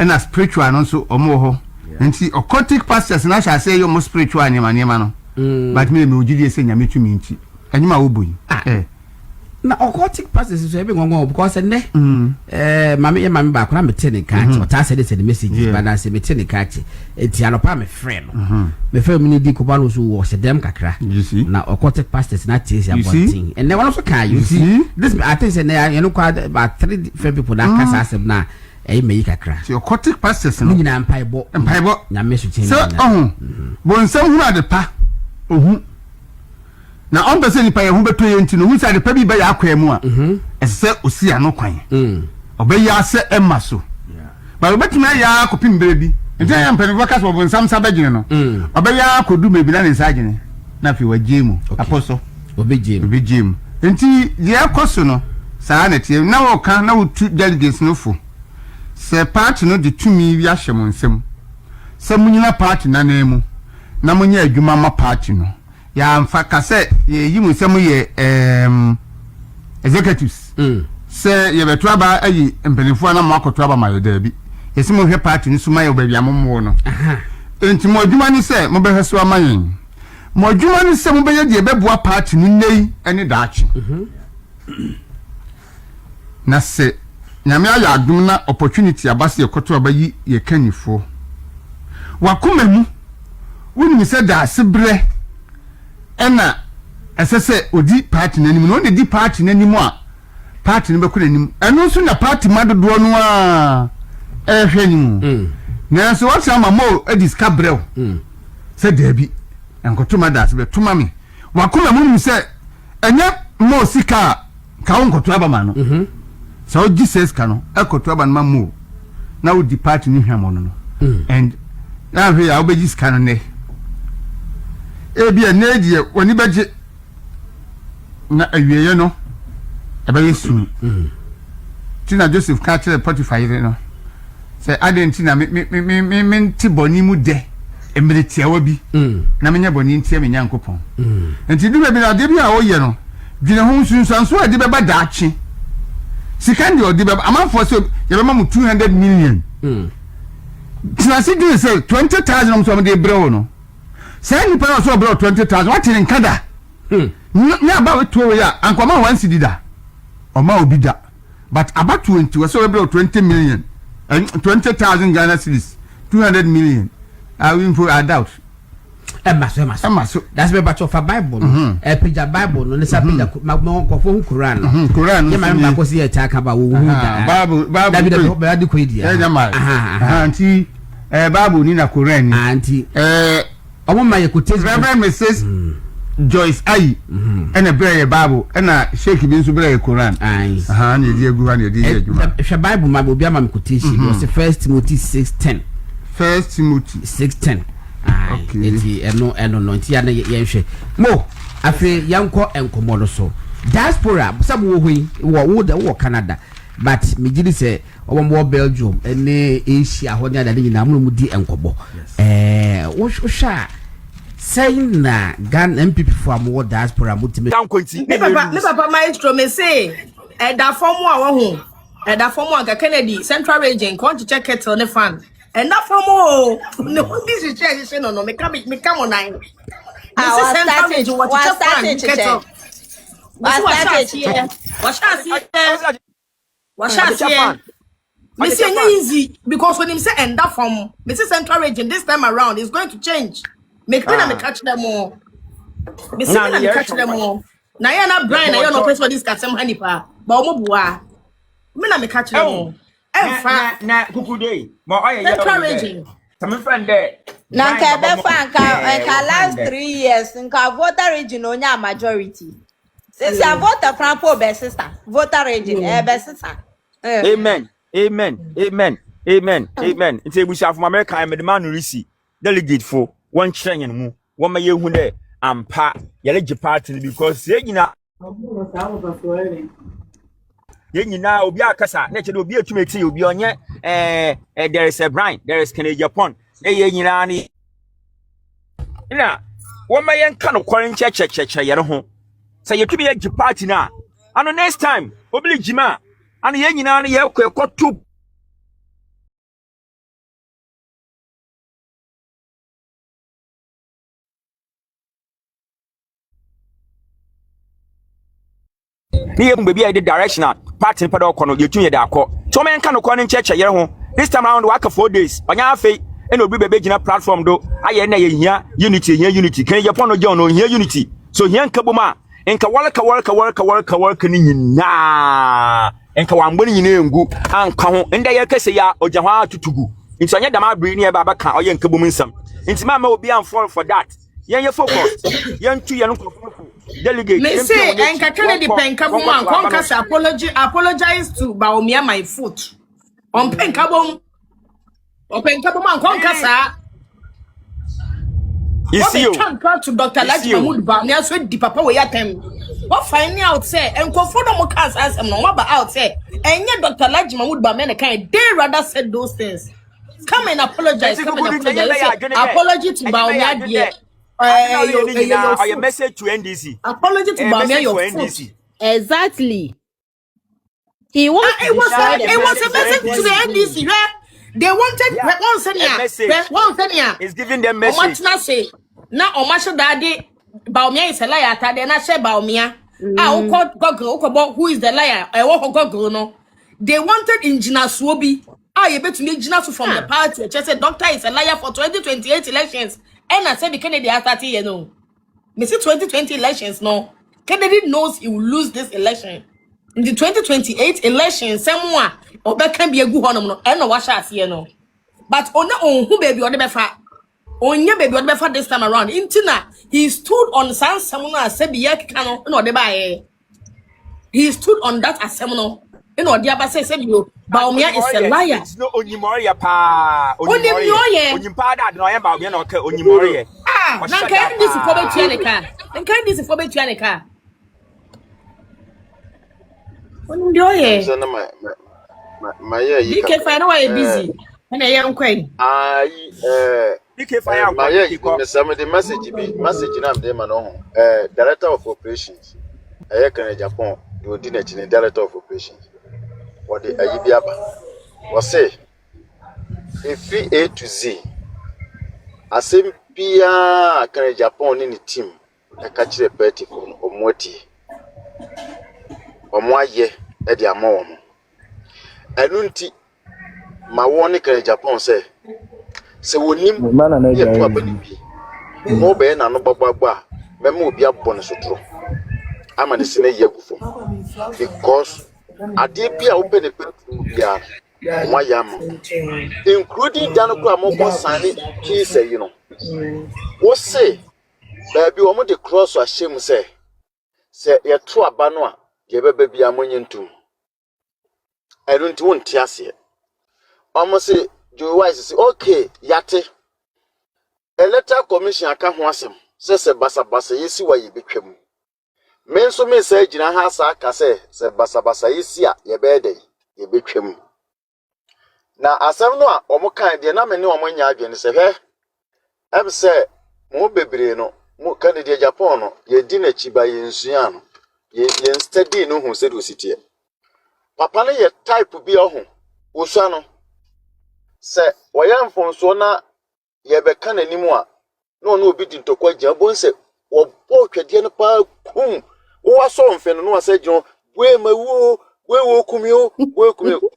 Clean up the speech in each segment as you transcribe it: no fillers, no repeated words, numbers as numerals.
and a spiritual no so omo and see occultic pastors na shall say you more spiritual nyama no but me ojidi say nyame tumi nti anyima wo boyi na occultic pastors is ebe ngongo because mame ba kona mete ne ka o ta say the message but na say mete ne ka enti anopa me friend me friend me di ko ba no so wo se dem kakra na occultic pastors na tie say about and then one also can you see this I think say na you know about 3 different people that kasa asem na me kakra see occultic pastors no nyina mpaibo nyame so tie so bon sam hu ade pa ohun na on person ni pa ye hu beto ye ntino hu sa de pa bi ba ya akwa mu a ese osi ano kwan obeya se emma so ba obetumi ya akopim berebi nti ya mpani vokas bo nsam sabagine no obeya akodu mebi na nsa agine na fi wagye aposo obegye mu nti ye akoso no saa na tie na wo kan na wo tu delegates no fo se party no de tumi wi ahye mo nsem se munyina party na na emu na munya adwuma ma party no ya mfa kase ye yi mu nsem ye executives se ye beto aba ayi mpanifo na mo akoto aba mayo da bi yesi mo hwe party ni suma ye ba ammo no enti mo adwuma ni se mo behwe so amayen mo adwuma ni se mo beye de beboa party ni nei ene daachi na se nyame aya adum na opportunity abase ekoto aba yi ye kanifo wakoma mu woni se da sebre ena esese odi party nanim no ne di party nanim a party ne bekura nanim eno so na party madodo no a ehwe nim na so what am mo ediska brew se dabi enkoto madas be tuma me wakoma mu se enya mo sika ka wonkoto aba ma no so Jesus kano ekoto aba no mo na odi party ni hwamo no and na hwe ya obeji sika no ne ebia na die woni beje na awieye no ebe yesu tina Joseph ka kire Potiphar yire no say adentina me nti boni mu de emre tiawa bi na menye boni nti me nyankopon enti du be na de bi a oye no dwene ho sunsanso a de be ba daachi sikandi o de be amanfo so ye be ma mu 200 million tina se do say 20,000 om so de brewo no say ni pa so brewo 20,000 what in kada nya ba we to ya ankoma 1 sidida o ma obida but about 20 we so brewo 20 million 20,000 Ghana cedis 200 million I will for I doubt so that's me batch of a Bible page a Bible no let's page ko Quran yeah my ko see attack about Bible David ko dia anti Bible ni na Quran anti omo ma yekote Reverend Mrs Joyce Ayi and a prayer Bible and a shake bin so prayer Quran na dia gu ha na dia adwuma hwe Bible ma obi ama me quotation was 1 Timothy 6:10 1 Timothy 6:10 enti eno no nti ya na yenhwe mo afi yanko enkomo no so diaspora sabu wo hoi wo Canada but me gidi se obo Belgium ene Asia ho nya da nyina mu di enkobo wo hwa saying na Gan MPP for more diaspora multi me papa maestro me say da form wa ho da form wa Kennedy Central Region come to check kettle ne fan and that form no this is check no me come on nine this is Central Region what check kettle what me say easy because when him say and that form me say Central Region this time around is going to change. Make me na catch them all. Me say me na catch them all. Na ya na Brian na you no place for this katsem honey pa. Ba omo bua. Me na me catch them all. Na kukude. Mo oye Central Region. Some friend there. Na ka be fa last 3 years nka voter region onya majority. Since I vote for be sister. Voter region be sister. Amen. It's a bush from America and the man receive delegate for one train and move. One may you there and pa your party because you know be a casa, nature will be to make you be on yet. There is a brine, there is Canadian pond. One may young kind of quarren church your home. So you could be a party now. And the next time, oblige Jima. And yen you know, you have got two Ni ye baby I did directional party pedo kono ye tun ye da akọ. So men kan ko ne cheche yere ho. This time around waka 4 days. Onya afei ene obi bebe gina platform do aye na ye hia unity kan ye pono je no hia unity. So hia nkaboma enka work ni nyina enka wamboni nyina engu anka ho nda ye kese ya oja ho atutugu nti anya dama bri ni e baba ka oye nkabom nsam nti mama obi am fall for that yen ye focus yen tu ye no delegate me say enka Kennedy penkabom an konkasa apologize to Baomia my foot on penkabom an konkasa. What they can't go to Dr. Laji Mahmoud Baumia so di papa we yatem. What finding out say and confound mo cast as no what out say and yet Dr. Laji Mahmoud Baumia kind they rather said those things. Come and apologize. Apology to Baumia dear. Your message to NDC. Apology to Baumia your NDC. Exactly. It was a message to the NDC. They wanted one senior. It's giving them message. Now Omasho Daddy Baumia is a liar, Tade na share Baumia. Who is the liar? I walk no. They wanted Engineer Swobi. You bet to need Jinasu from the party. Just said doctor is a liar for 2028 elections. And I said the Kennedy has 30 years no. Me say 2020 elections no. Kennedy knows he will lose this election. In the 2028 election, someone or that can be a good one. I know what I see no. But on who baby or the befa. On your baby or the befa this time around. In Tina, he stood on San Samuna Sebiak Cano no de bae. He stood on that assembly. You know, the other says Baumia is a liar. It's no Onimoria pa. Onimpada no yamba obi na oka Onimoria. Nan kan this for be tuanika. Nan kan this for be tuanika. Onimoria. My you can find why busy. And I am quite. Some of the message na dem no director of operations. Can Japan do dinner in director of operations. What the Ayibiaba was say if A to Z asem bia can Japan in the team a catch the party for Omoti Omoye at the Amon Anunti my one can Japan say we need to abanibi more ben and no baba memo be up bonus true. I'm an sene yegufo because Adepia open the pet including Janoko Amoko Sani, he say, you know. What say, baby, woman the cross or shame say your true abanoa, give a baby ammonium too. I don't want tears here. Almost say, Joe Wise say, okay, yate. A letter commission I can't want him, says a bassa, you see why you became. Men so me say jina ha sa ka se basa yesi a ye be dey ye betwam na asem no a omo kan de na me ne omo nya adwene se hwe em se mo bebre no mo kan de Japan no ye di na chi ba ye nsua no ye steady no hu se do sitie papa ne ye type bi ohun osua no se oyamfo nso na ye be kan animu a no obi di ntokwa gya bon se wo bo twede no pa kum wo aso mfeno no asa gyo we wo kumio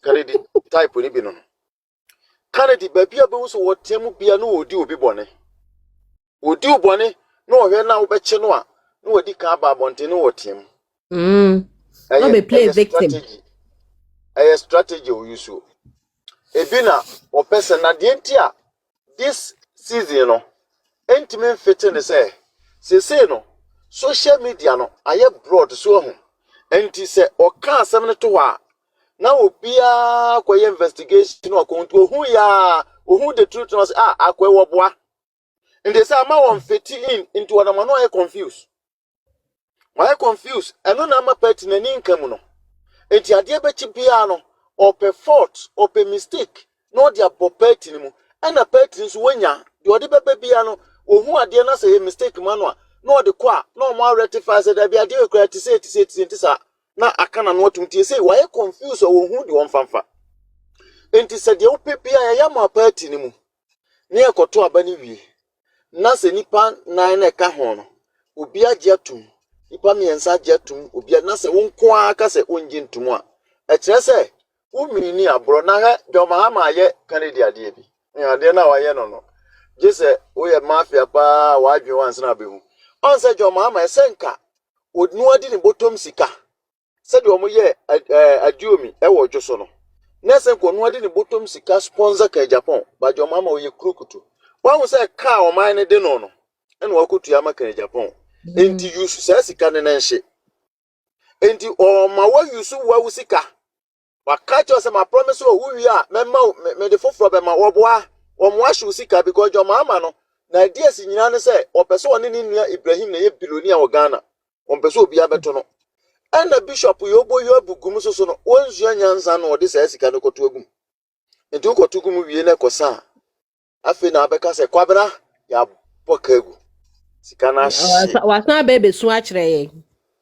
Kennedy type ni bi no Kennedy baby abewu so wo temu bia no odi obi bone no ohwe na wo beche no a no odi ka ba bonte no wo tem no be play victim a strategy we use ebina o person na de ntia this season no entime fitting say no social media no aye broad so ho enti se o ka asem ne to wa na obia koye investigation o kontu ohun the truth no say akwe wo boa and they say am won fit into one man no aye confused eno na ma party na ni nkam no enti ade be chi bia no or per fault or per mistake no dia party ni mu ana party nso wanya de ode bebe bia no ohun ade na say mistake man no the kwa no more rectify said there be a deal to say na akana no tumtie say why confused or who the one fanfa enti said the opepia ya ma party ni mu na ekoto abani wi na se nipa nan na ka ho no obi agye atum ipa miensa jetum obi na se wonko aka se onji ntumu a e kire se wo mini abro na ha doma ama ye kanedi ade bi ade na wa ye no je se wo ye mafia pa wa adwe wanse na behu on se doma ama esenka odnu adi ni botom sika se de omo ye adiomi e wo dwoso no na se ko nu adi ni botom sika sponsor ka Japan ba doma ama wo ye krukutu wa wo se ka o man ne de no ene wa kotu ama ka Japan enti yusu se sika ne na nhye enti o ma wa yusu wa usika wa catch us ma promise o wi a me de foforo be ma wo boa o mo ahye usika because jo ma ama no na die si nyina ne se o pese one ni nua Ibrahim na ye billionaire wo Ghana o pese obi abeto no and bishop yobo yobugum so no wonzu anyansa no de se sika no koto agum enti ko to gum wie na kosa afi na abeka se kwabena ya boka agu sika na hye wasan bebe so akire ye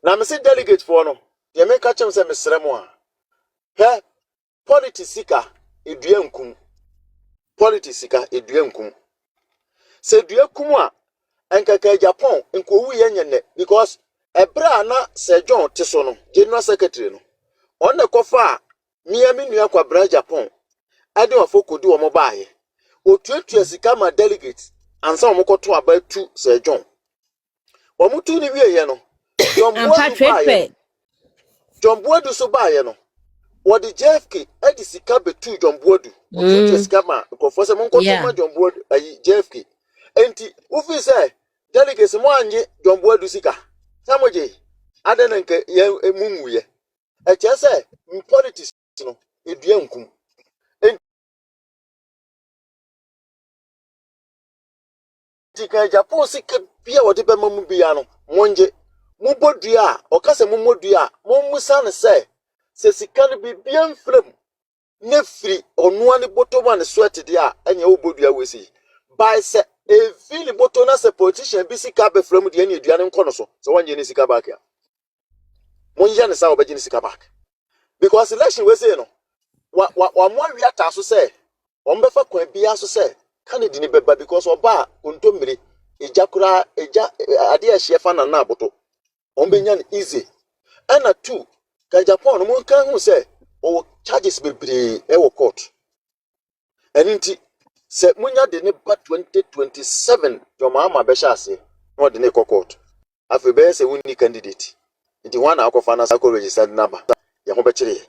na me se delegate for no ye me ka chem se mesremo a he politisika eduankum politisika eduankum se duakum a enkaka Japan enko wu ye nyene because ebra na se John tiso no general secretary no on the kofa miami nua kwa bra Japan ade ofokodi wo mo baaye otuatua sika ma delegate ansa wo mokoto aba tu se John wo mutu ni wie ye no John Buadu so baaye no what the JFK edi sika betu John Buadu otuatua sika ma nkofo se monkoto ma John Buadu ayi JFK enti ufi se delegates mo anye John Buadu sika samoje adana nke ye emumu ye e che se politics no edua nkum enti ka Japan sika bia wode be mamu bia no monje mu bodua o kase mu modua mo musa ne se sika no bibia mfrem ne firi onu ani botoma ne sweat dia anya wo bodua wesi by se e feel boto na se politician bi sika be frem dia ne edua ne nkono so wanje ne sika back ya monje ne sa obeje ne sika back because election we say no wa mo awia ta so say o mbefa kwan bia so say Kennedy ni beba because oba ontomire ejakura ade a hyefa na aboto o mbenya ne easy ana two ka Japan no mo kan hu say o charges bebre e wo court eninti se munya de ne ba 2027 joma ama be sha ase no de ne court afi be se woni candidate nti wana akofa na sako registered number ye ho be kire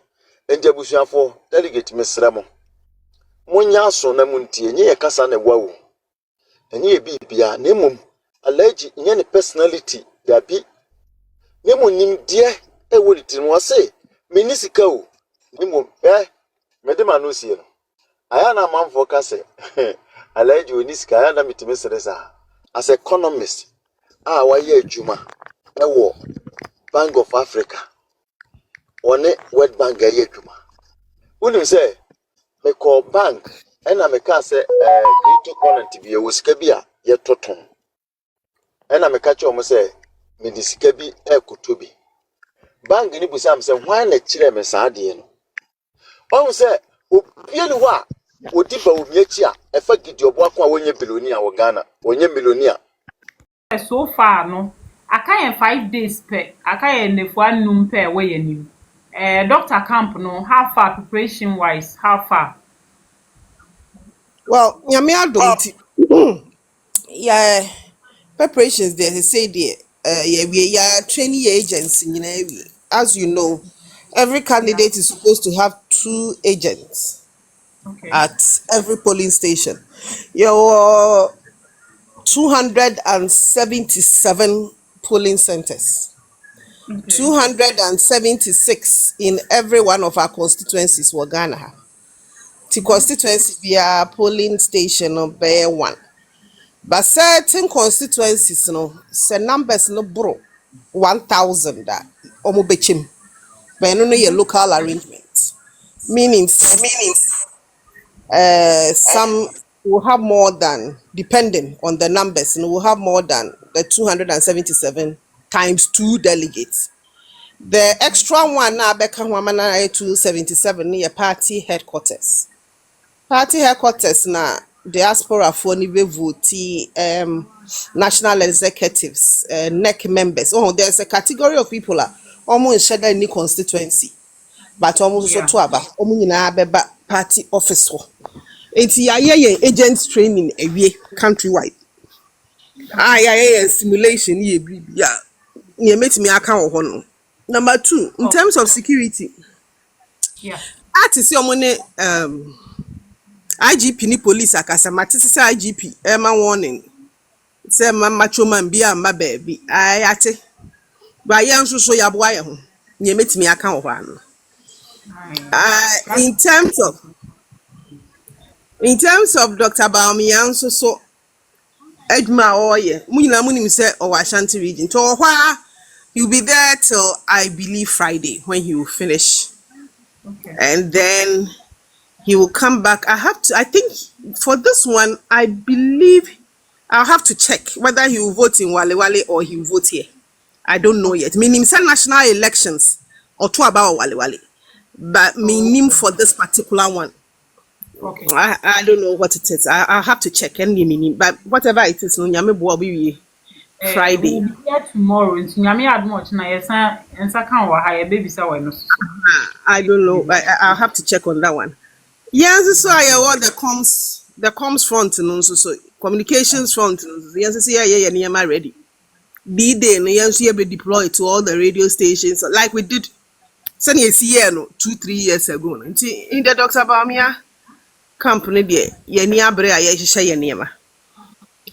enje busuafo delegate mesramo munya so na muntie nye ye kasa na wawo enye ye bibia na emom allergy nye ne personality da bi ne monim die e wodi wo se minisika o ne mom mede ma no sie no aya na manfo kase allergy onisika aya na mitime seresa as economist wa ye adwuma e wo Bank of Africa one World Bank ye adwuma unim say me call bank ena me ka say cryptocurrency bi e wosika bi a ye toton ena me ka che o mo say me disika bi e koto bi bank ni busam say hwan na kire me saade no o say obieni ho a odi ba omiachi a e fa gidi obo akwa wonye billionaire wo Ghana wonye millionaire so far no aka 5 days per aka nefu anum per we yanim doctor camp no how far preparation wise how far Well, nyame adom yeah, preparations there they say there yeah we are training agents in we. As you know, every candidate is supposed to have 2 agents okay at every polling station. Your 277 polling centers, okay 276 in every one of our constituencies were Ghana. The constituency we are polling station number 1. But certain constituencies, the numbers no bro 1,000 that omo bechim. But no your local arrangement. Meaning some will have more than, depending on the numbers, will have more than the 277 times 2 delegates. The extra one now become 277 near party headquarters. Party headquarters na diaspora for ni be vote national executives, NEC members. Oh, there's a category of people almost share any constituency, but almost so Yeah. to aba omu nyina beba party office ho. Enti ya ye agent training ewie countrywide. Ah ya simulation ye bibia. Ye metimi aka wo ho no. Number 2, in Oh, terms of security, yeah. artist your money IGP ni police akasa matisi say IGP Emma warning say macho man bia ma baby ayate ba yan so yaboa ye ho nye metimi aka wo ano Aye. That in terms of Dr. Bawumia so edma oye munyina munim say o Ashanti region to hwa he'll be there till I believe Friday when he will finish, okay. and then he will come back. I think for this one, I believe I'll have to check whether he will vote in Wale Wale or he will vote here. I don't know yet. Meaning some national elections or two about Wale Wale. But meaning for this particular one, Okay. I don't know what it is. I'll have to check and meaning. But whatever it is, no nyame bo be Friday. We'll be here tomorrow. Nti nyame admo na yesa kan wa ha ye baby sa we no. I don't know. I'll have to check on that one. Yes, so I what the comms front and so communications front. Yes, see yeah ready. D-Day and yes, be deployed to all the radio stations like we did. Send you see 2-3 years ago. In the Dr. Bawumia company there,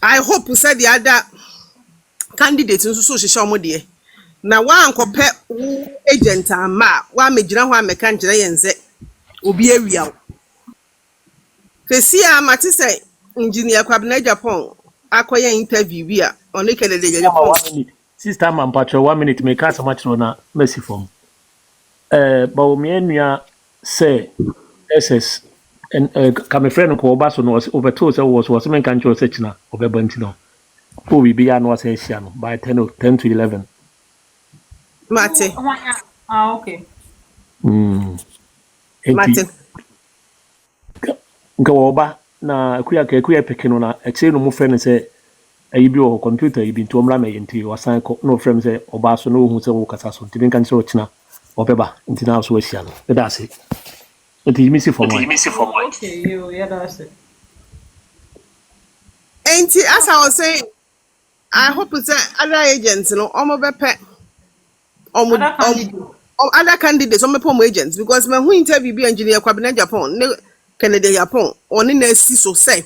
I hope we said the other candidates so show there. Now one compare agent and ma one major one mechanic yense obi area. Kesia mati say engineer Kwabena Japan akoya interview bi a ono kele de Japan. 1 minute. Sister man patro 1 minute make us much na mercy form. Bawumia nua say SS and come friend ko oba so no over to say was men kan cho search na obeba ntino. Ko we be ya no say hia no by 10 to 11. Mate. Okay. Mate. Nka oba na akuya pekino na eche no mu friend say ayi bi o computer yi bi nto mra na yenti wasan ko no friend say oba so no hu say wo kasa so nti kan so china obeba nti na so ahia no e da se nti mi si for one. Okay, yeah, that's it. And as I was saying, I hope that other agents, other candidates, agents, because my who interview be engineer Kwabena Japan, Canada Japan, on in a so say.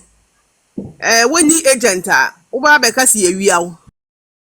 When the agent are over because you